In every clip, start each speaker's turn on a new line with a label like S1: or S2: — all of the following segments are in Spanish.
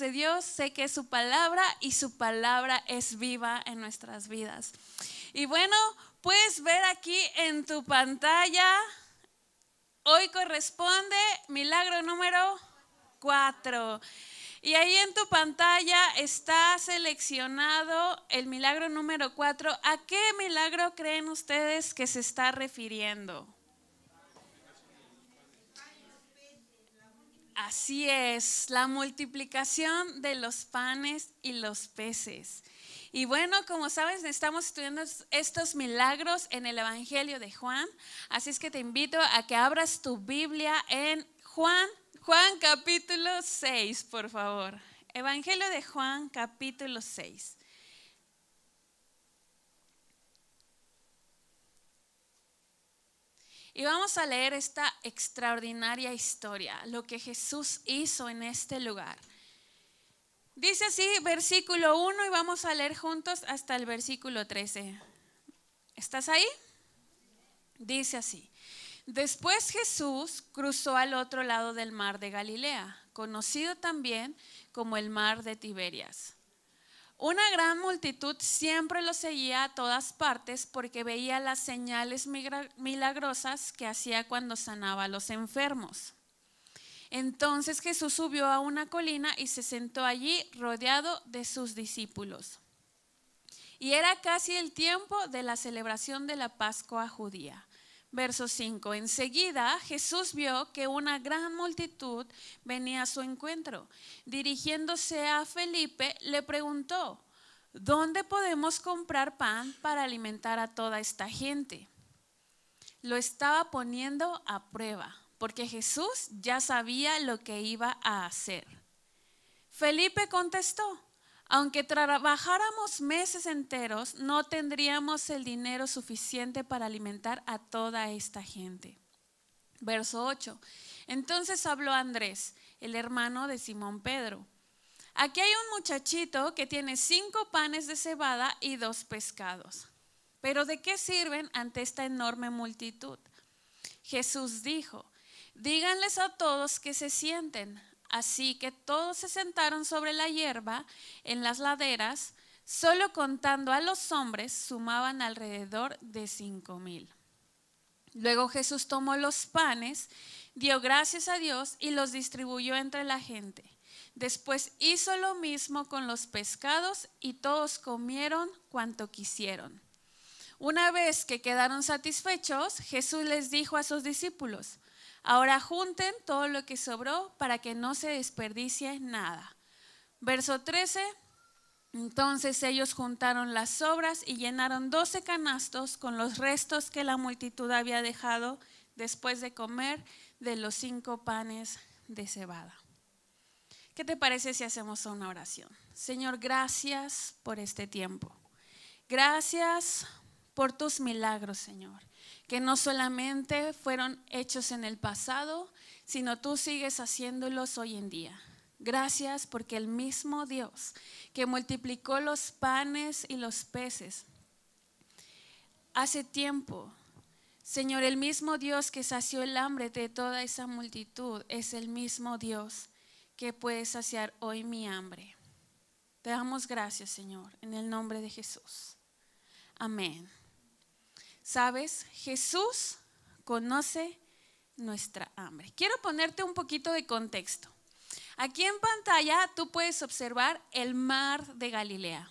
S1: de Dios, sé que es su palabra y su palabra es viva en nuestras vidas. Y bueno, puedes ver aquí en tu pantalla, hoy corresponde milagro número 4. Y ahí en tu pantalla está seleccionado el milagro número 4. ¿A qué milagro creen ustedes que se está refiriendo? Así es, la multiplicación de los panes y los peces. Y bueno, como sabes, estamos estudiando estos milagros en el Evangelio de Juan. Así es que te invito a que abras tu Biblia en Juan capítulo 6, por favor. Evangelio de Juan capítulo 6. Y vamos a leer esta extraordinaria historia, lo que Jesús hizo en este lugar. Dice así, versículo 1, y vamos a leer juntos hasta el versículo 13. ¿Estás ahí? Dice así: después Jesús cruzó al otro lado del mar de Galilea, conocido también como el mar de Tiberias. Una gran multitud siempre lo seguía a todas partes porque veía las señales milagrosas que hacía cuando sanaba a los enfermos. Entonces Jesús subió a una colina y se sentó allí rodeado de sus discípulos. Y era casi el tiempo de la celebración de la Pascua judía. Verso 5. Enseguida Jesús vio que una gran multitud venía a su encuentro. Dirigiéndose a Felipe, le preguntó: ¿dónde podemos comprar pan para alimentar a toda esta gente? Lo estaba poniendo a prueba, porque Jesús ya sabía lo que iba a hacer. Felipe contestó: aunque trabajáramos meses enteros, no tendríamos el dinero suficiente para alimentar a toda esta gente. Verso 8. Entonces habló Andrés, el hermano de Simón Pedro. Aquí hay un muchachito que tiene 5 panes de cebada y 2 pescados. ¿Pero de qué sirven ante esta enorme multitud? Jesús dijo: díganles a todos que se sienten. Así que todos se sentaron sobre la hierba en las laderas, solo contando a los hombres sumaban alrededor de 5,000. Luego Jesús tomó los panes, dio gracias a Dios y los distribuyó entre la gente. Después hizo lo mismo con los pescados y todos comieron cuanto quisieron. Una vez que quedaron satisfechos, Jesús les dijo a sus discípulos: ahora junten todo lo que sobró para que no se desperdicie nada. Verso 13. Entonces ellos juntaron las sobras y llenaron 12 canastos con los restos que la multitud había dejado después de comer de los 5 panes de cebada. ¿Qué te parece si hacemos una oración? Señor, gracias por este tiempo. Gracias por tus milagros, Señor, que no solamente fueron hechos en el pasado, sino tú sigues haciéndolos hoy en día. Gracias porque el mismo Dios que multiplicó los panes y los peces hace tiempo, Señor, el mismo Dios que sació el hambre de toda esa multitud es el mismo Dios que puede saciar hoy mi hambre. Te damos gracias, Señor, en el nombre de Jesús. Amén. ¿Sabes? Jesús conoce nuestra hambre. Quiero ponerte un poquito de contexto. Aquí en pantalla tú puedes observar el mar de Galilea.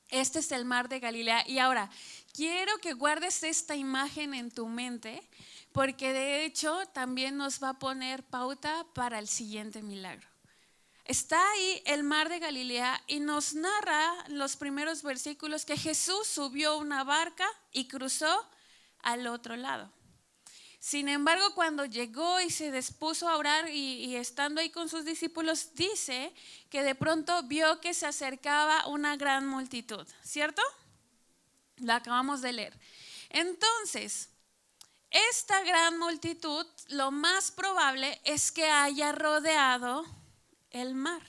S1: Este es el mar de Galilea. Y ahora, quiero que guardes esta imagen en tu mente, porque de hecho también nos va a poner pauta para el siguiente milagro. Está ahí el mar de Galilea y nos narra los primeros versículos que Jesús subió a una barca y cruzó al otro lado. Sin embargo, cuando llegó y se dispuso a orar y estando ahí con sus discípulos, dice que de pronto vio que se acercaba una gran multitud, ¿cierto? Lo acabamos de leer. Entonces, esta gran multitud, lo más probable es que haya rodeado el mar.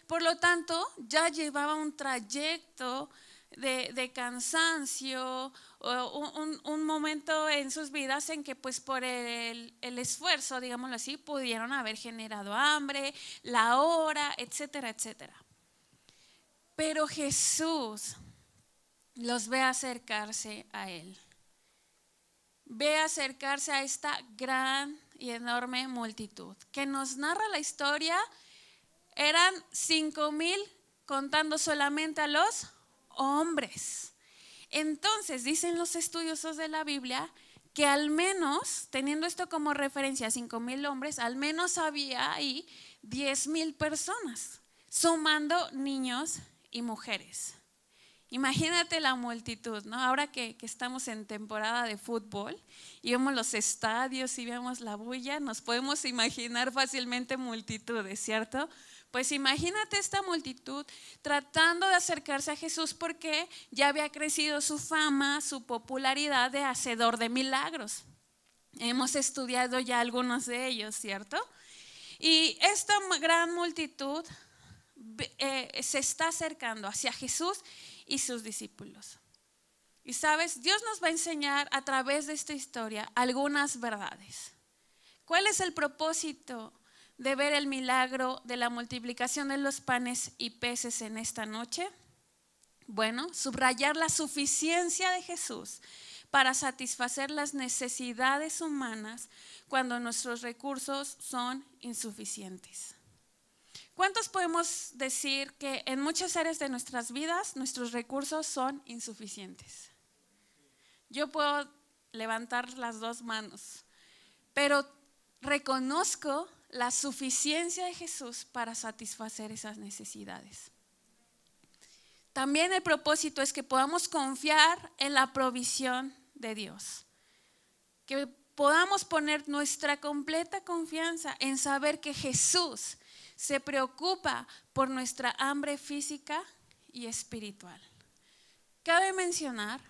S1: Por lo tanto, ya llevaba un trayecto de cansancio, o un momento en sus vidas en que pues por el esfuerzo, digámoslo así, pudieron haber generado hambre, la hora, etcétera, etcétera. Pero Jesús los ve acercarse a Él. Ve acercarse a esta gran y enorme multitud que nos narra la historia. Eran 5,000 contando solamente a los hombres. Entonces dicen los estudiosos de la Biblia que al menos, teniendo esto como referencia, 5,000 hombres, al menos había ahí 10,000 personas, sumando niños y mujeres. Imagínate la multitud, ¿no? Ahora que estamos en temporada de fútbol y vemos los estadios y vemos la bulla, nos podemos imaginar fácilmente multitudes, ¿cierto? Pues imagínate esta multitud tratando de acercarse a Jesús porque ya había crecido su fama, su popularidad de hacedor de milagros. Hemos estudiado ya algunos de ellos, ¿cierto? Y esta gran multitud se está acercando hacia Jesús y sus discípulos. Y sabes, Dios nos va a enseñar a través de esta historia algunas verdades. ¿Cuál es el propósito de ver el milagro de la multiplicación de los panes y peces en esta noche? Bueno, subrayar la suficiencia de Jesús para satisfacer las necesidades humanas cuando nuestros recursos son insuficientes. ¿Cuántos podemos decir que en muchas áreas de nuestras vidas nuestros recursos son insuficientes? Yo puedo levantar las dos manos, pero reconozco la suficiencia de Jesús para satisfacer esas necesidades. También el propósito es que podamos confiar en la provisión de Dios, que podamos poner nuestra completa confianza en saber que Jesús se preocupa por nuestra hambre física y espiritual. Cabe mencionar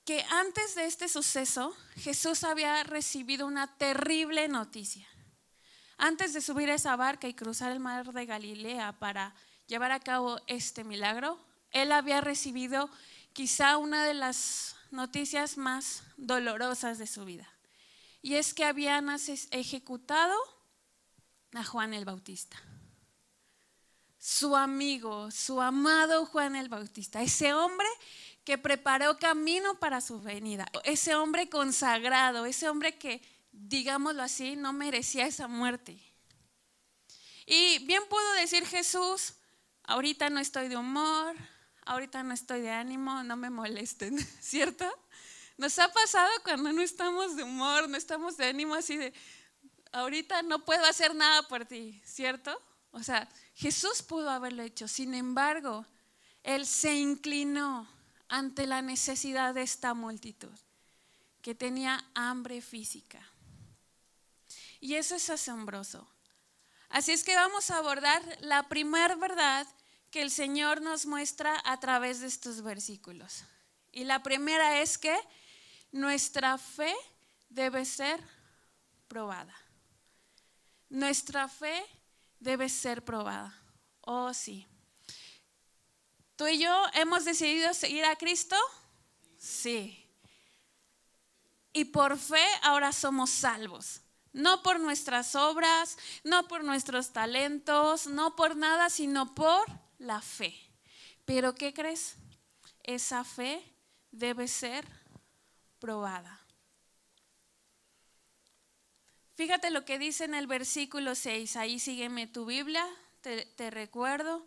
S1: que antes de este suceso, Jesús había recibido una terrible noticia. Antes de subir a esa barca y cruzar el mar de Galilea para llevar a cabo este milagro, él había recibido quizá una de las noticias más dolorosas de su vida. Y es que habían ejecutado a Juan el Bautista. Su amigo, su amado Juan el Bautista, ese hombre que preparó camino para su venida, ese hombre consagrado, ese hombre que, digámoslo así, no merecía esa muerte. Y bien pudo decir Jesús: ahorita no estoy de humor, ahorita no estoy de ánimo, no me molesten, ¿cierto? Nos ha pasado cuando no estamos de humor, no estamos de ánimo, así de ahorita no puedo hacer nada por ti, ¿cierto? O sea, Jesús pudo haberlo hecho, sin embargo, Él se inclinó ante la necesidad de esta multitud que tenía hambre física. Y eso es asombroso. Así es que vamos a abordar la primera verdad que el Señor nos muestra a través de estos versículos. Y la primera es que nuestra fe debe ser probada. Nuestra fe debe ser probada. Oh, sí. ¿Tú y yo hemos decidido seguir a Cristo? Sí. Y por fe ahora somos salvos. No por nuestras obras, no por nuestros talentos, no por nada, sino por la fe. Pero ¿qué crees? Esa fe debe ser probada. Fíjate lo que dice en el versículo 6, ahí sígueme tu Biblia, te recuerdo.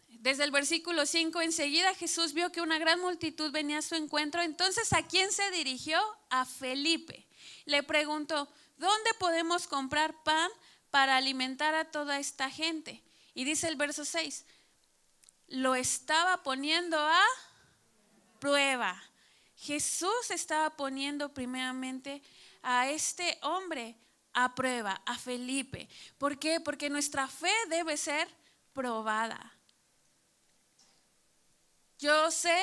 S1: Desde el versículo 5, enseguida Jesús vio que una gran multitud venía a su encuentro. Entonces, ¿a quién se dirigió? A Felipe. Le preguntó: ¿dónde podemos comprar pan para alimentar a toda esta gente? Y dice el verso 6, lo estaba poniendo a prueba. Jesús estaba poniendo primeramente a este hombre a prueba, a Felipe. ¿Por qué? Porque nuestra fe debe ser probada. Yo sé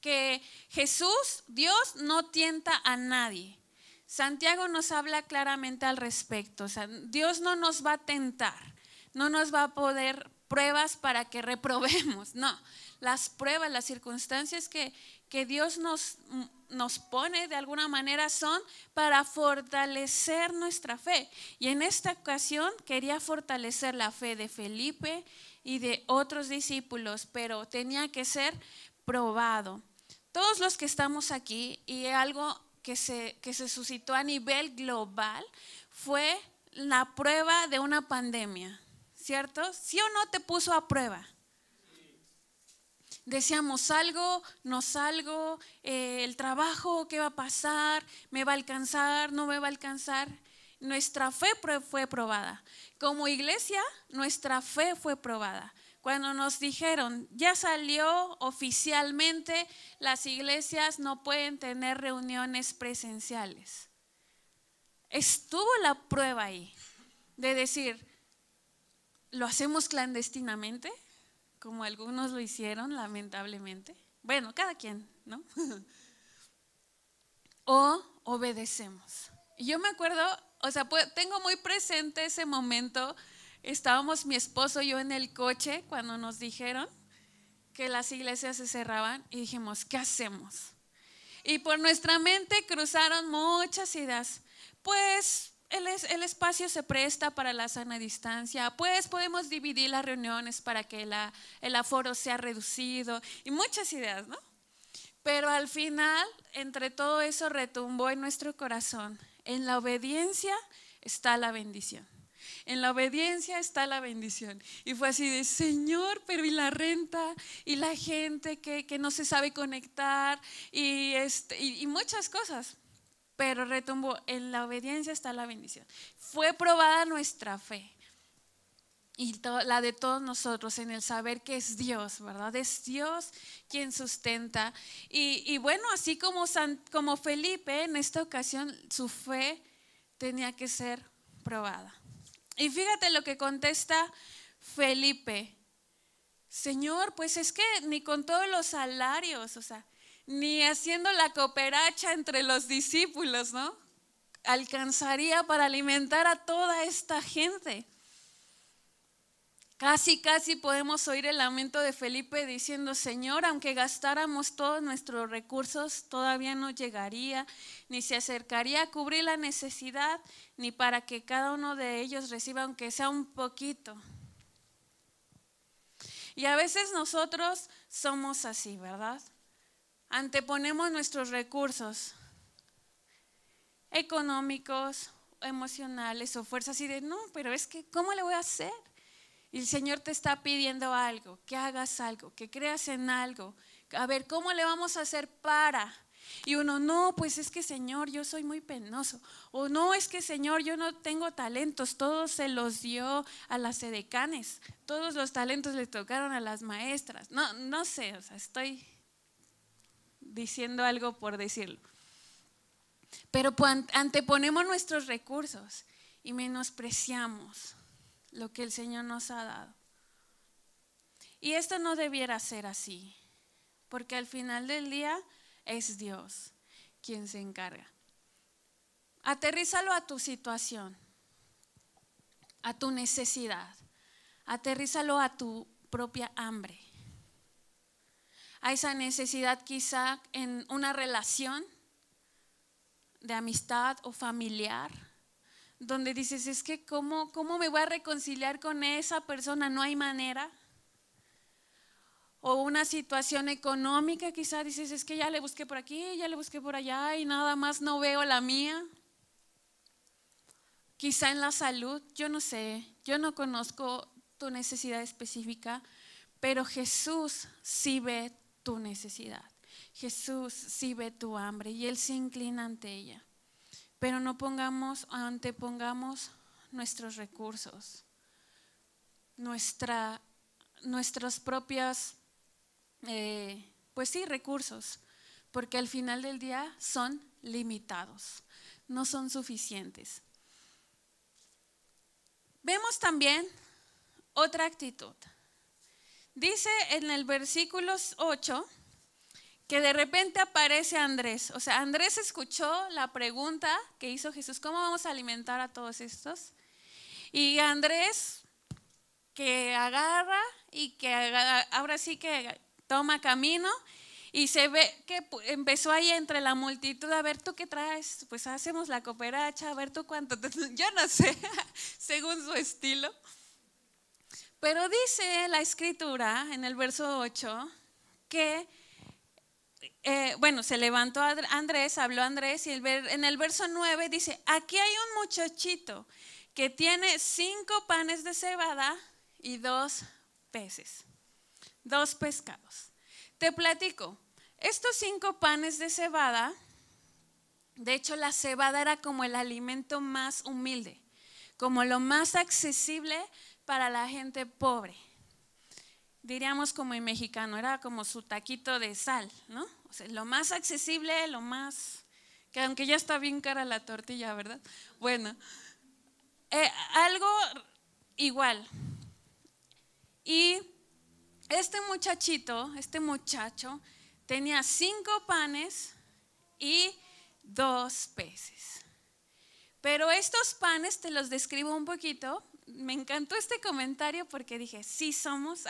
S1: que Jesús, Dios, no tienta a nadie. Santiago nos habla claramente al respecto. O sea, Dios no nos va a tentar. no nos va a poner pruebas para que reprobemos, no. Las pruebas, las circunstancias que Dios nos pone de alguna manera son para fortalecer nuestra fe. Y en esta ocasión quería fortalecer la fe de Felipe y de otros discípulos, pero tenía que ser probado. Todos los que estamos aquí, y algo que se suscitó a nivel global, fue la prueba de una pandemia, ¿cierto? ¿Sí o no te puso a prueba? Decíamos, salgo, no salgo, el trabajo, ¿qué va a pasar? ¿Me va a alcanzar? ¿No me va a alcanzar? Nuestra fe fue probada. Como iglesia, nuestra fe fue probada. Cuando nos dijeron, ya salió oficialmente, las iglesias no pueden tener reuniones presenciales. Estuvo la prueba ahí de decir, ¿lo hacemos clandestinamente? Como algunos lo hicieron, lamentablemente. Bueno, cada quien, ¿no? O obedecemos. Y yo me acuerdo, o sea, tengo muy presente ese momento. Estábamos mi esposo y yo en el coche cuando nos dijeron que las iglesias se cerraban y dijimos, ¿qué hacemos? Y por nuestra mente cruzaron muchas ideas. Pues el espacio se presta para la sana distancia, pues podemos dividir las reuniones para que el aforo sea reducido y muchas ideas, ¿no? Pero al final, entre todo eso retumbó en nuestro corazón, en la obediencia está la bendición. En la obediencia está la bendición. Y fue así de, Señor, pero y la renta, y la gente que no se sabe conectar, y muchas cosas. Pero retumbó, en la obediencia está la bendición. Fue probada nuestra fe. Y la de todos nosotros en el saber que es Dios, ¿verdad? Es Dios quien sustenta. Y bueno, así como Felipe, en esta ocasión su fe tenía que ser probada. Y fíjate lo que contesta Felipe. Señor, pues es que ni con todos los salarios, o sea, ni haciendo la cooperacha entre los discípulos, ¿no? Alcanzaría para alimentar a toda esta gente. Casi podemos oír el lamento de Felipe diciendo, Señor, aunque gastáramos todos nuestros recursos, todavía no llegaría, ni se acercaría a cubrir la necesidad, ni para que cada uno de ellos reciba aunque sea un poquito. Y a veces nosotros somos así, ¿verdad? Anteponemos nuestros recursos económicos, emocionales o fuerzas y de, no, pero es que, ¿cómo le voy a hacer? Y el Señor te está pidiendo algo, que hagas algo, que creas en algo. A ver, ¿cómo le vamos a hacer para? Y uno, no, pues es que Señor, yo soy muy penoso. O no, es que Señor, yo no tengo talentos. Todos se los dio a las edecanes. Todos los talentos le tocaron a las maestras. No sé, o sea, estoy diciendo algo por decirlo. Pero anteponemos nuestros recursos y menospreciamos lo que el Señor nos ha dado. Y esto no debiera ser así, porque al final del día es Dios quien se encarga. Aterrízalo a tu situación, a tu necesidad, aterrízalo a tu propia hambre, a esa necesidad quizá en una relación de amistad o familiar, donde dices, es que ¿cómo me voy a reconciliar con esa persona? No hay manera. O una situación económica, quizá dices, es que ya le busqué por aquí, ya le busqué por allá y nada más no veo la mía. Quizá en la salud, yo no sé, yo no conozco tu necesidad específica, pero Jesús sí ve tu necesidad. Jesús sí ve tu hambre y Él se inclina ante ella. Pero no antepongamos nuestros recursos, nuestros propios, pues sí, recursos, porque al final del día son limitados, no son suficientes. Vemos también otra actitud. Dice en el versículo 8 que de repente aparece Andrés. O sea, Andrés escuchó la pregunta que hizo Jesús, ¿cómo vamos a alimentar a todos estos? Y Andrés que agarra y que ahora sí que toma camino y se ve que empezó ahí entre la multitud, a ver, ¿tú qué traes? Pues hacemos la cooperacha, a ver, ¿tú cuánto? Yo no sé, según su estilo. Pero dice la escritura en el verso 8 que, bueno, se levantó Andrés, habló Andrés y en el verso 9 dice, aquí hay un muchachito que tiene 5 panes de cebada y 2 peces, 2 pescados. Te platico, estos 5 panes de cebada, de hecho la cebada era como el alimento más humilde, como lo más accesible para la gente pobre. Diríamos como en mexicano, era como su taquito de sal, ¿no? O sea, lo más accesible, lo más, que aunque ya está bien cara la tortilla, ¿verdad? Bueno, algo igual. Y este muchacho tenía 5 panes y 2 peces. Pero estos panes te los describo un poquito. Me encantó este comentario porque dije, sí somos.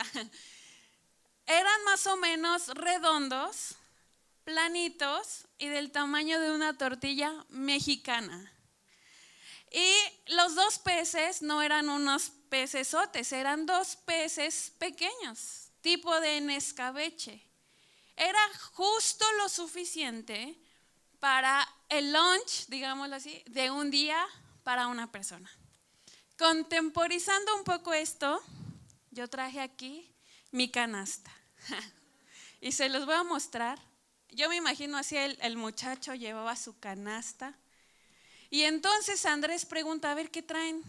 S1: Eran más o menos redondos, planitos y del tamaño de una tortilla mexicana. Y los 2 peces no eran unos pecesotes, eran 2 peces pequeños, tipo de escabeche. Era justo lo suficiente para el lunch, digámoslo así, de un día para una persona. Contemporizando un poco esto, yo traje aquí mi canasta y se los voy a mostrar. Yo me imagino así el muchacho llevaba su canasta y entonces Andrés pregunta, a ver qué traen.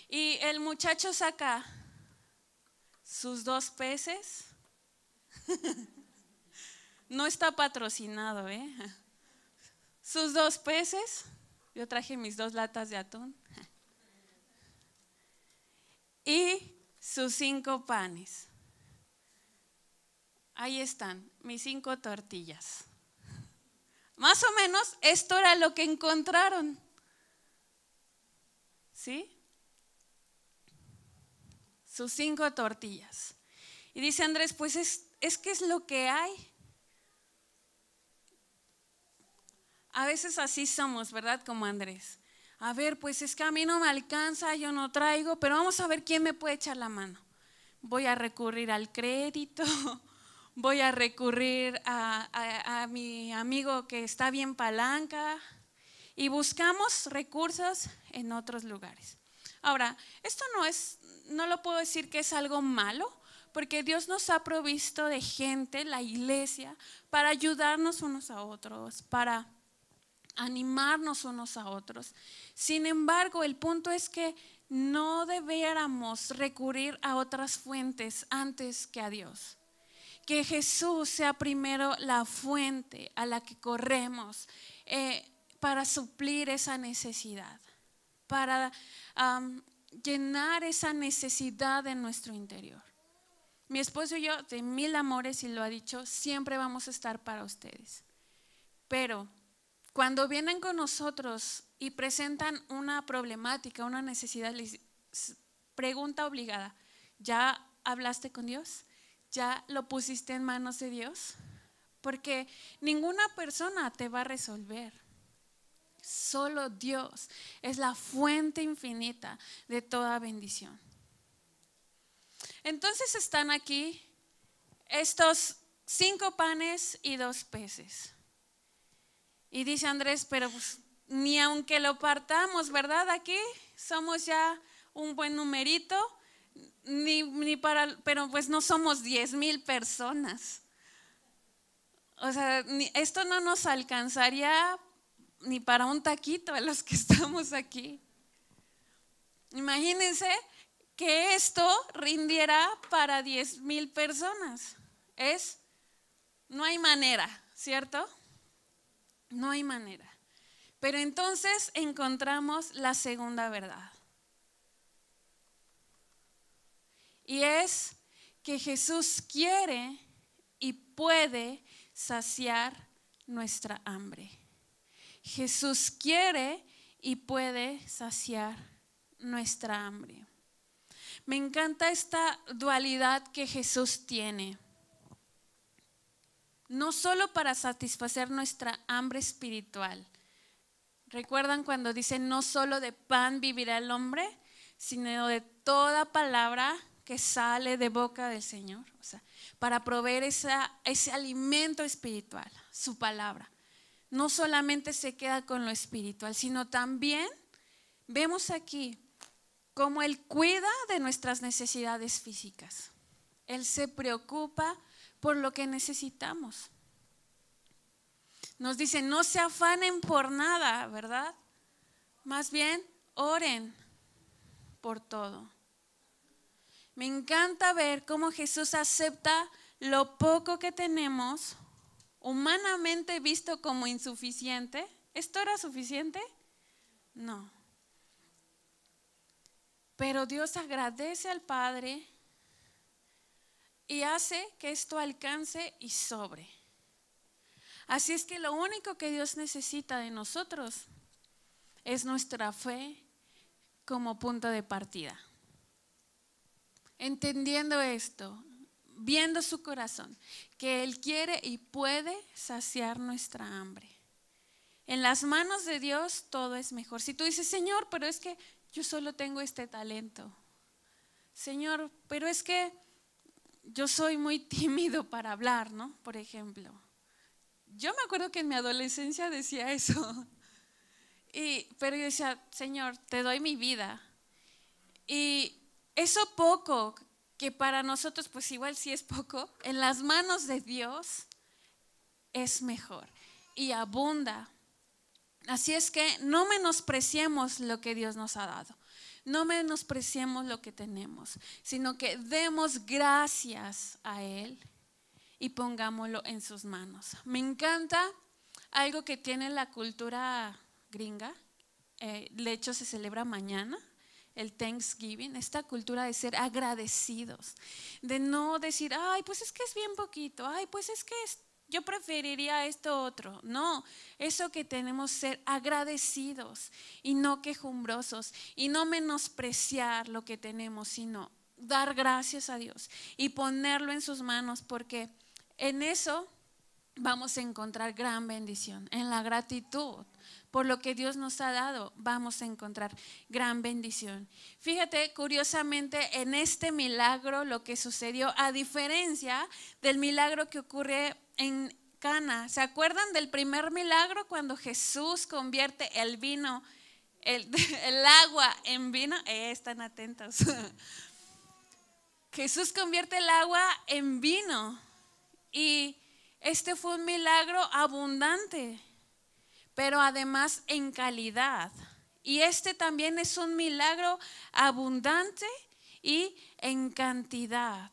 S1: Y el muchacho saca sus 2 peces. No está patrocinado, ¿eh? Sus 2 peces. Yo traje mis 2 latas de atún. Y sus 5 panes. Ahí están, mis 5 tortillas. Más o menos esto era lo que encontraron. ¿Sí? Sus 5 tortillas. Y dice Andrés, pues es que es lo que hay. A veces así somos, ¿verdad? Como Andrés. A ver, pues es que a mí no me alcanza, yo no traigo, pero vamos a ver quién me puede echar la mano. Voy a recurrir al crédito, voy a recurrir a mi amigo que está bien palanca y buscamos recursos en otros lugares. Ahora, esto no lo puedo decir que es algo malo, porque Dios nos ha provisto de gente, la iglesia, para ayudarnos unos a otros, para animarnos unos a otros. Sin embargo, el punto es que no debiéramos recurrir a otras fuentes antes que a Dios. Que Jesús sea primero la fuente a la que corremos para suplir esa necesidad, para llenar esa necesidad en nuestro interior. Mi esposo y yo, de 1000 amores, y lo ha dicho, siempre vamos a estar para ustedes. Pero cuando vienen con nosotros y presentan una problemática, una necesidad, pregunta obligada, ¿ya hablaste con Dios? ¿Ya lo pusiste en manos de Dios? Porque ninguna persona te va a resolver. Solo Dios es la fuente infinita de toda bendición. Entonces están aquí estos 5 panes y 2 peces. Y dice Andrés, pero pues, ni aunque lo partamos, ¿verdad? Aquí somos ya un buen numerito, pero pues no somos 10,000 personas. O sea, esto no nos alcanzaría ni para un taquito a los que estamos aquí. Imagínense que esto rindiera para 10,000 personas. No hay manera, ¿cierto? No hay manera. Pero entonces encontramos la segunda verdad. Y es que Jesús quiere y puede saciar nuestra hambre. Jesús quiere y puede saciar nuestra hambre. Me encanta esta dualidad que Jesús tiene. No solo para satisfacer nuestra hambre espiritual. ¿Recuerdan cuando dice no solo de pan vivirá el hombre, sino de toda palabra que sale de boca del Señor? O sea, para proveer ese alimento espiritual, su palabra. No solamente se queda con lo espiritual, sino también vemos aquí cómo Él cuida de nuestras necesidades físicas. Él se preocupa por lo que necesitamos. Nos dice, no se afanen por nada, ¿verdad? Más bien, oren por todo. Me encanta ver cómo Jesús acepta lo poco que tenemos, humanamente visto como insuficiente. ¿Esto era suficiente? No. Pero Dios agradece al Padre y hace que esto alcance y sobre. Así es que lo único que Dios necesita de nosotros es nuestra fe como punto de partida. Entendiendo esto, viendo su corazón, que Él quiere y puede saciar nuestra hambre. En las manos de Dios todo es mejor. Si tú dices, Señor, pero es que yo solo tengo este talento. Señor, pero es que yo soy muy tímido para hablar, ¿no? Por ejemplo. Yo me acuerdo que en mi adolescencia decía eso. Pero yo decía, Señor, te doy mi vida. Y eso poco, que para nosotros pues igual sí es poco, en las manos de Dios es mejor y abunda. Así es que no menospreciemos lo que Dios nos ha dado. No menospreciemos lo que tenemos, sino que demos gracias a Él y pongámoslo en sus manos. Me encanta algo que tiene la cultura gringa. De hecho, se celebra mañana, el Thanksgiving, esta cultura de ser agradecidos, de no decir, ay, pues es que es bien poquito, ay, pues es que yo preferiría esto otro. No, eso que tenemos ser agradecidos y no quejumbrosos y no menospreciar lo que tenemos, sino dar gracias a Dios y ponerlo en sus manos, porque en eso vamos a encontrar gran bendición. En la gratitud por lo que Dios nos ha dado, vamos a encontrar gran bendición. Fíjate, curiosamente, en este milagro lo que sucedió, a diferencia del milagro que ocurre en Cana. ¿Se acuerdan del primer milagro cuando Jesús convierte el vino, el agua en vino? Están atentos. Jesús convierte el agua en vino y este fue un milagro abundante, pero además en calidad. Y este también es un milagro abundante y en cantidad.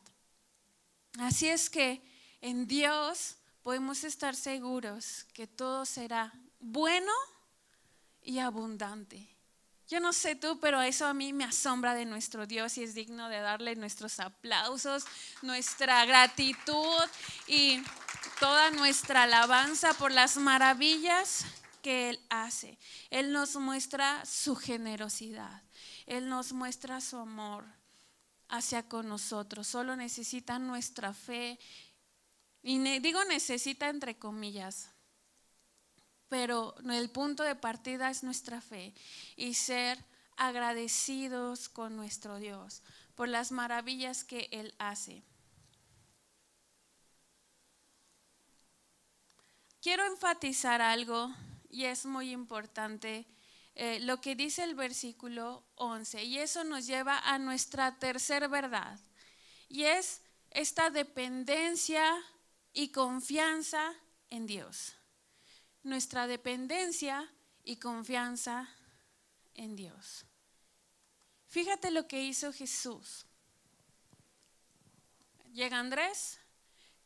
S1: Así es que en Dios podemos estar seguros que todo será bueno y abundante. Yo no sé tú, pero eso a mí me asombra de nuestro Dios y es digno de darle nuestros aplausos, nuestra gratitud y toda nuestra alabanza por las maravillas que Él hace. Él nos muestra su generosidad, Él nos muestra su amor hacia con nosotros. Solo necesita nuestra fe, y digo necesita entre comillas, pero el punto de partida es nuestra fe y ser agradecidos con nuestro Dios por las maravillas que Él hace. Quiero enfatizar algo y es muy importante, lo que dice el versículo 11, y eso nos lleva a nuestra tercera verdad, y es esta dependencia y confianza en Dios. Nuestra dependencia y confianza en Dios. Fíjate lo que hizo Jesús. Llega Andrés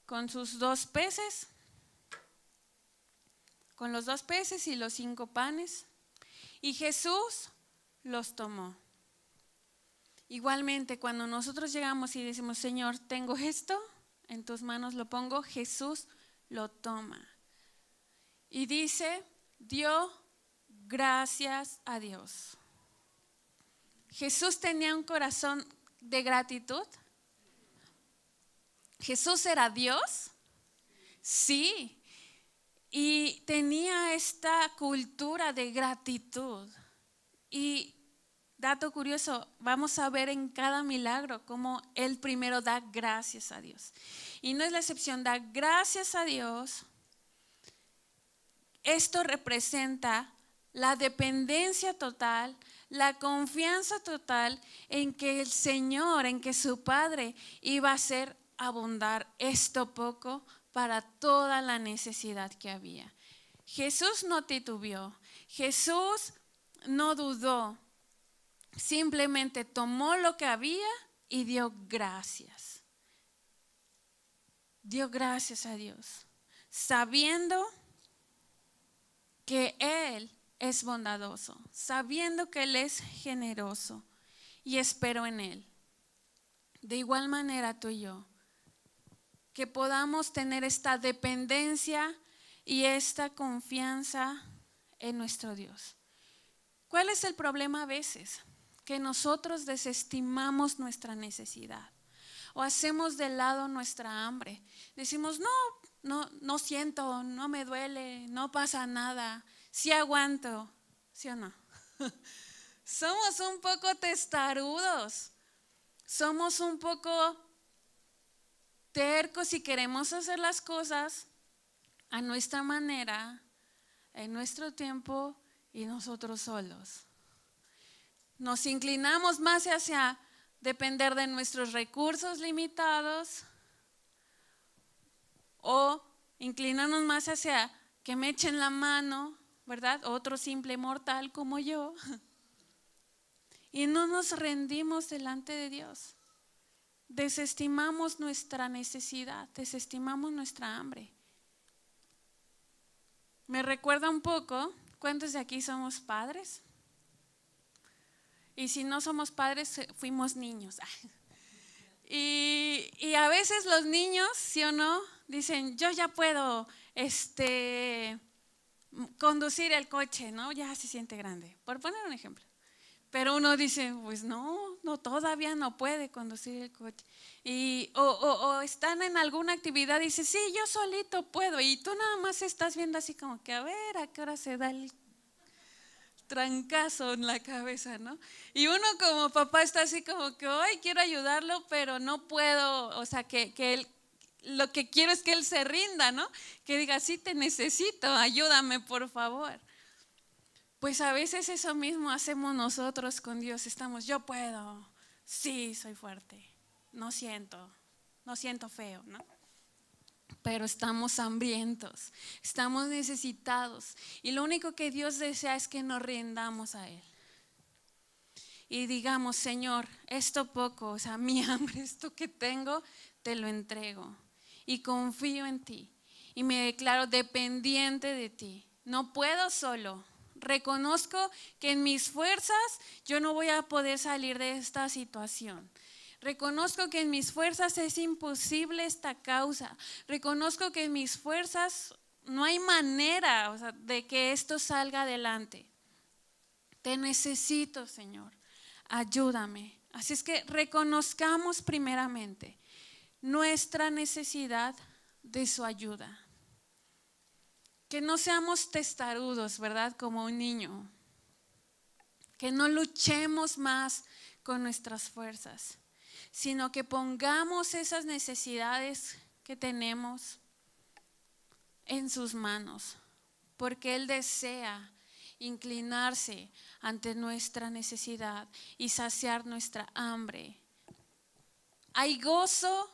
S1: con sus 2 peces, con los 2 peces y los 5 panes, y Jesús los tomó. Igualmente, cuando nosotros llegamos y decimos, Señor, tengo esto, en tus manos lo pongo, Jesús lo toma. Y dice, dio gracias a Dios. Jesús tenía un corazón de gratitud? ¿Jesús era Dios? Sí. Y tenía esta cultura de gratitud. Y dato curioso, vamos a ver en cada milagro cómo Él primero da gracias a Dios. Y no es la excepción, da gracias a Dios. Esto representa la dependencia total, la confianza total en que el Señor, en que su Padre iba a hacer abundar esto poco para toda la necesidad que había. Jesús no titubeó, Jesús no dudó, simplemente tomó lo que había y dio gracias. Dio gracias a Dios, sabiendo que Él es bondadoso, sabiendo que Él es generoso, y espero en Él. De igual manera tú y yo, que podamos tener esta dependencia y esta confianza en nuestro Dios. ¿Cuál es el problema a veces? Que nosotros desestimamos nuestra necesidad o hacemos de lado nuestra hambre. Decimos, no siento, no me duele, no pasa nada, sí aguanto, ¿sí o no? Somos un poco testarudos, somos un poco tercos y queremos hacer las cosas a nuestra manera, en nuestro tiempo y nosotros solos. Nos inclinamos más hacia depender de nuestros recursos limitados o inclinarnos más hacia que me echen la mano, ¿verdad? Otro simple mortal como yo. Y no nos rendimos delante de Dios. Desestimamos nuestra necesidad, desestimamos nuestra hambre. Me recuerda un poco, ¿cuántos de aquí somos padres? Y si no somos padres, fuimos niños. Y a veces los niños, ¿sí o no? Dicen, yo ya puedo conducir el coche, ¿no? Ya se siente grande, por poner un ejemplo. Pero uno dice, pues no, todavía no puede conducir el coche. O están en alguna actividad y dice, sí, yo solito puedo. Y tú nada más estás viendo así como que a ver a qué hora se da el trancazo en la cabeza, ¿no? Y uno como papá está así como que, ay, quiero ayudarlo, pero no puedo. O sea, que él, lo que quiero es que él se rinda, ¿no? Que diga, sí te necesito, ayúdame por favor. Pues a veces eso mismo hacemos nosotros con Dios. Estamos, yo puedo, sí, soy fuerte, no siento feo, ¿no? Pero estamos hambrientos, estamos necesitados. Y lo único que Dios desea es que nos rindamos a Él. Y digamos, Señor, esto poco, o sea, mi hambre, esto que tengo, te lo entrego. Y confío en ti. Y me declaro dependiente de ti. No puedo solo. Reconozco que en mis fuerzas yo no voy a poder salir de esta situación. Reconozco que en mis fuerzas es imposible esta causa. Reconozco que en mis fuerzas no hay manera, o sea, de que esto salga adelante. Te necesito, Señor. Ayúdame. Así es que reconozcamos primeramente nuestra necesidad de su ayuda. Que no seamos testarudos, ¿verdad? Como un niño. Que no luchemos más con nuestras fuerzas, sino que pongamos esas necesidades que tenemos en sus manos, porque Él desea inclinarse ante nuestra necesidad y saciar nuestra hambre. Hay gozo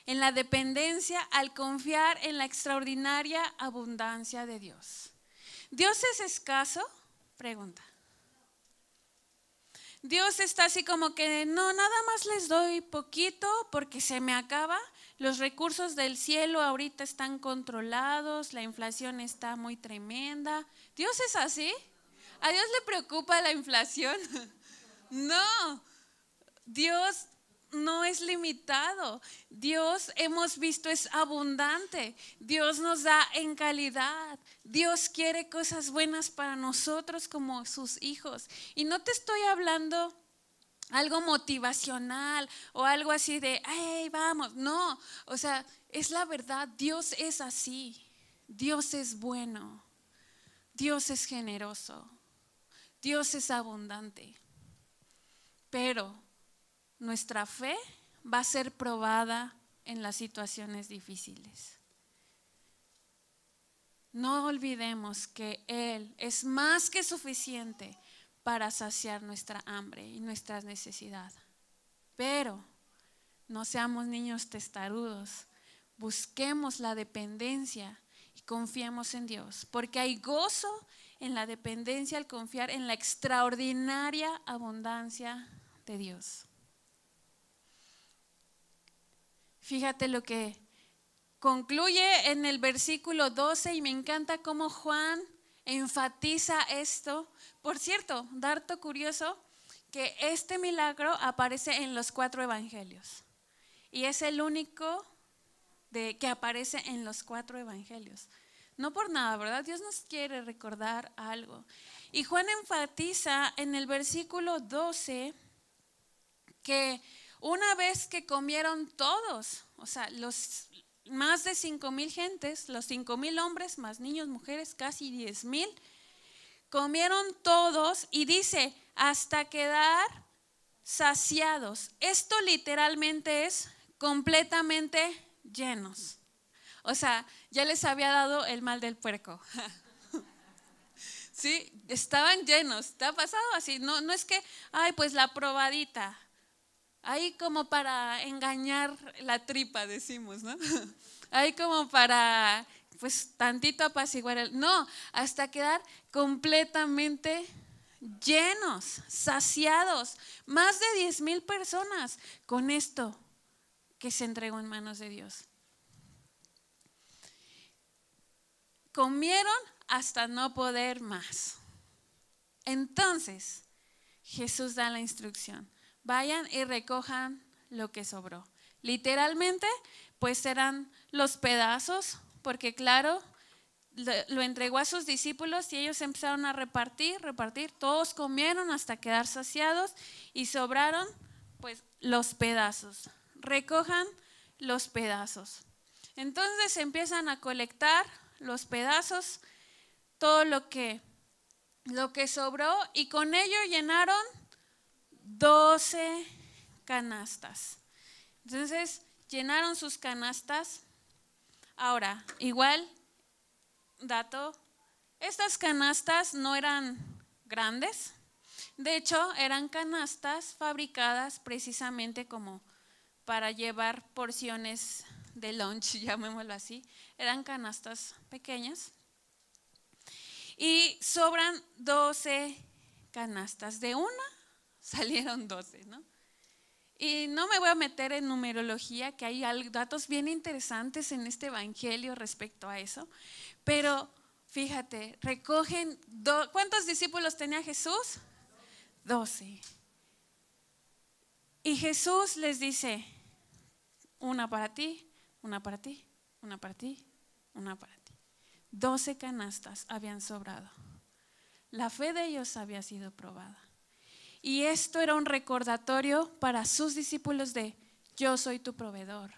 S1: en la dependencia al confiar en la extraordinaria abundancia de Dios. ¿Dios es escaso? Pregunta. Dios está así como que no, nada más les doy poquito porque se me acaba. Los recursos del cielo ahorita están controlados, la inflación está muy tremenda. ¿Dios es así? ¿A Dios le preocupa la inflación? No, Dios no es limitado. Dios, hemos visto, es abundante. Dios nos da en calidad. Dios quiere cosas buenas para nosotros como sus hijos. Y no te estoy hablando algo motivacional o algo así de, hey, vamos. No, o sea, es la verdad, Dios es así, Dios es bueno, Dios es generoso, Dios es abundante, pero nuestra fe va a ser probada en las situaciones difíciles. No olvidemos que Él es más que suficiente para saciar nuestra hambre y nuestras necesidades. Pero no seamos niños testarudos, busquemos la dependencia y confiemos en Dios, porque hay gozo en la dependencia al confiar en la extraordinaria abundancia de Dios. Fíjate lo que concluye en el versículo 12 y me encanta cómo Juan enfatiza esto. Por cierto, dato curioso, que este milagro aparece en los 4 evangelios y es el único que aparece en los 4 evangelios. No por nada, ¿verdad? Dios nos quiere recordar algo. Y Juan enfatiza en el versículo 12 que una vez que comieron todos, o sea, los más de 5,000 gentes, los 5,000 hombres, más niños, mujeres, casi 10,000, comieron todos y dice, hasta quedar saciados. Esto literalmente es completamente llenos. O sea, ya les había dado el mal del puerco. Sí, estaban llenos. ¿Te ha pasado así? No, no es que, ay, pues la probadita. Ahí como para engañar la tripa, decimos, ¿no? Ahí como para, pues, tantito apaciguar el… No, hasta quedar completamente llenos, saciados. Más de 10,000 personas con esto que se entregó en manos de Dios. Comieron hasta no poder más. Entonces, Jesús da la instrucción. Vayan y recojan lo que sobró. Literalmente, pues eran los pedazos, porque claro, lo entregó a sus discípulos y ellos empezaron a repartir, todos comieron hasta quedar saciados y sobraron pues los pedazos. Recojan los pedazos. Entonces empiezan a colectar los pedazos, todo lo que sobró y con ello llenaron 12 canastas. Entonces llenaron sus canastas. Ahora, igual, dato, estas canastas no eran grandes. De hecho, eran canastas fabricadas precisamente como para llevar porciones de lunch, llamémoslo así. Eran canastas pequeñas. Y sobran 12 canastas. De una salieron 12, ¿no? Y no me voy a meter en numerología, que hay datos bien interesantes en este evangelio respecto a eso. Pero fíjate, recogen, ¿cuántos discípulos tenía Jesús? 12. Y Jesús les dice, una para ti, una para ti, una para ti, una para ti. 12 canastas habían sobrado. La fe de ellos había sido probada. Y esto era un recordatorio para sus discípulos de, yo soy tu proveedor.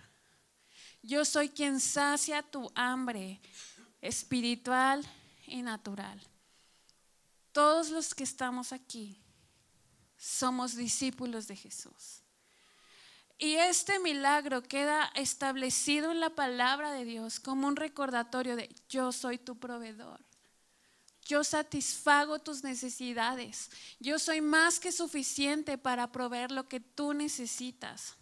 S1: Yo soy quien sacia tu hambre espiritual y natural. Todos los que estamos aquí somos discípulos de Jesús. Y este milagro queda establecido en la palabra de Dios como un recordatorio de, yo soy tu proveedor. Yo satisfago tus necesidades. Yo soy más que suficiente para proveer lo que tú necesitas.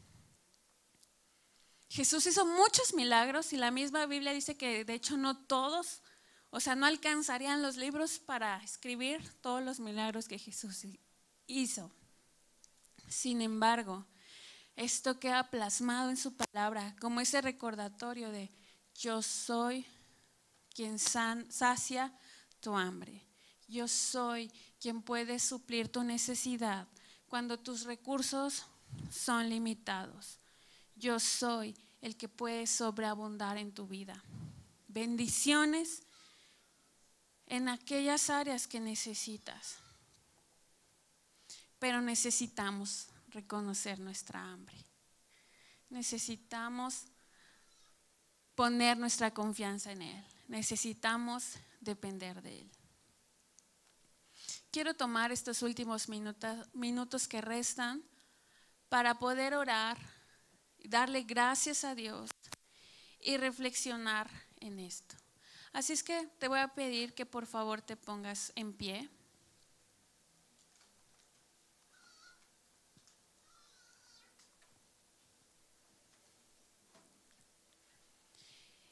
S1: Jesús hizo muchos milagros y la misma Biblia dice que de hecho no todos, o sea, no alcanzarían los libros para escribir todos los milagros que Jesús hizo. Sin embargo, esto queda plasmado en su palabra como ese recordatorio de yo soy quien sacia tu hambre. Yo soy quien puede suplir tu necesidad cuando tus recursos son limitados. Yo soy el que puede sobreabundar en tu vida. Bendiciones en aquellas áreas que necesitas. Pero necesitamos reconocer nuestra hambre. Necesitamos poner nuestra confianza en Él. Necesitamos depender de Él. Quiero tomar estos últimos minutos que restan para poder orar, darle gracias a Dios y reflexionar en esto. Así es que te voy a pedir que por favor te pongas en pie.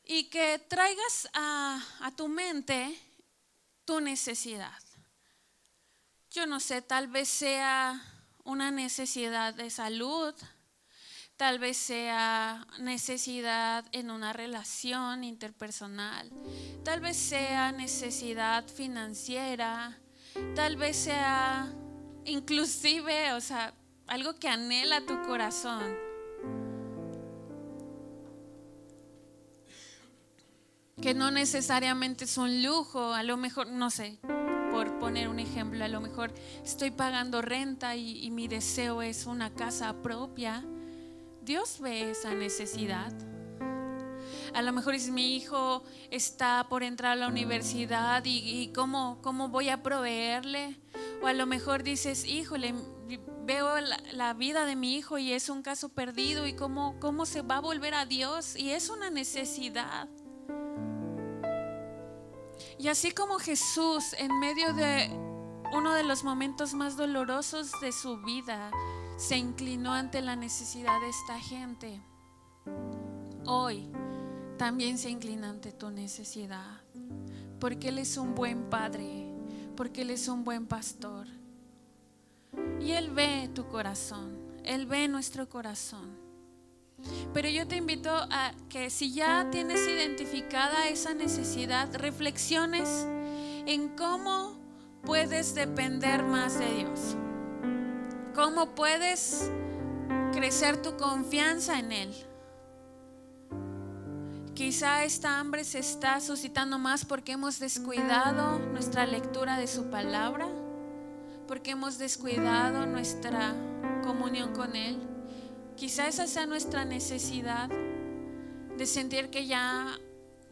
S1: Y que traigas a tu mente tu necesidad. Yo no sé, tal vez sea una necesidad de salud, tal vez sea necesidad en una relación interpersonal, tal vez sea necesidad financiera, tal vez sea inclusive, algo que anhela tu corazón. Que no necesariamente es un lujo, a lo mejor, no sé, por poner un ejemplo, a lo mejor estoy pagando renta y mi deseo es una casa propia. Dios ve esa necesidad. A lo mejor es mi hijo está por entrar a la universidad y ¿cómo voy a proveerle? O a lo mejor dices, híjole, veo la vida de mi hijo y es un caso perdido y cómo se va a volver a Dios, y es una necesidad. Y así como Jesús, en medio de uno de los momentos más dolorosos de su vida, se inclinó ante la necesidad de esta gente, hoy también se inclina ante tu necesidad, porque Él es un buen Padre, porque Él es un buen pastor. Y Él ve tu corazón, Él ve nuestro corazón. Pero yo te invito a que si ya tienes identificada esa necesidad, reflexiones en cómo puedes depender más de Dios. Cómo puedes crecer tu confianza en Él. Quizá esta hambre se está suscitando más porque hemos descuidado nuestra lectura de su palabra, porque hemos descuidado nuestra comunión con Él. Quizá esa sea nuestra necesidad, de sentir que ya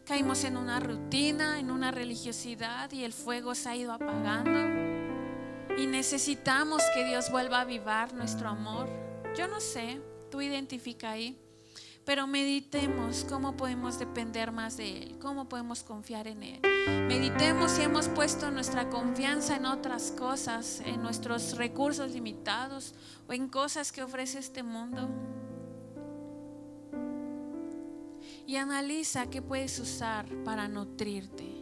S1: caímos en una rutina, en una religiosidad, y el fuego se ha ido apagando y necesitamos que Dios vuelva a avivar nuestro amor. Yo no sé, tú identifica ahí, pero meditemos cómo podemos depender más de Él, cómo podemos confiar en Él. Meditemos si hemos puesto nuestra confianza en otras cosas, en nuestros recursos limitados o en cosas que ofrece este mundo. Y analiza qué puedes usar para nutrirte.